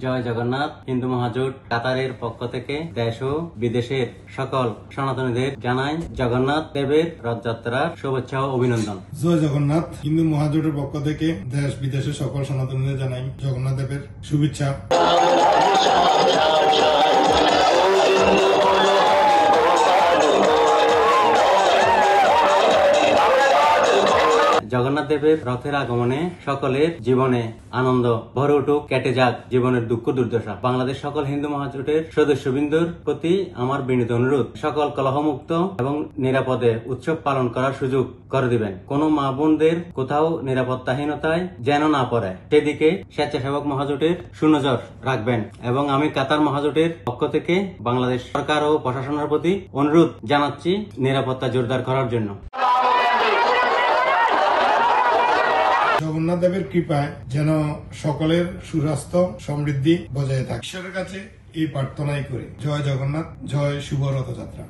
জয় জগন্নাথ। হিন্দু মহাজোট কাতারের পক্ষ থেকে দেশ ও বিদেশের সকল সনাতনীদের জানাই জগন্নাথ দেবের রথযাত্রার শুভেচ্ছা ও অভিনন্দন। জয় জগন্নাথ। হিন্দু মহাজোটের পক্ষ থেকে দেশ বিদেশের সকল সনাতনীদের জানাই জগন্নাথ দেবের শুভেচ্ছা। জগন্নাথ দেবের রথের আগমনে সকলের জীবনে আনন্দ ভরে উঠুক, কেটে যাক জীবনের দুঃখ দুর্দশা। বাংলাদেশ সকল হিন্দু মহাজোটের সদস্যবৃন্দর প্রতি আমার বিনীত অনুরোধ, সকল কলহমুক্ত এবং নিরাপদে উৎসব পালন করার সুযোগ করে দিবেন। কোনো মা বোনদের কোথাও নিরাপত্তাহীনতায় যেন না পড়ে, সেদিকে স্বেচ্ছাসেবক মহাজোটের সুনজর রাখবেন। এবং আমি কাতার মহাজোটের পক্ষ থেকে বাংলাদেশ সরকার ও প্রশাসনের প্রতি অনুরোধ জানাচ্ছি নিরাপত্তা জোরদার করার জন্য। জগন্নাথ দেবের কৃপায় যেন সকলের সুস্বাস্থ্য সমৃদ্ধি বজায় থাকে, ঈশ্বরের কাছে এই প্রার্থনাই করি। জয় জগন্নাথ, জয় শুভ রথযাত্রা।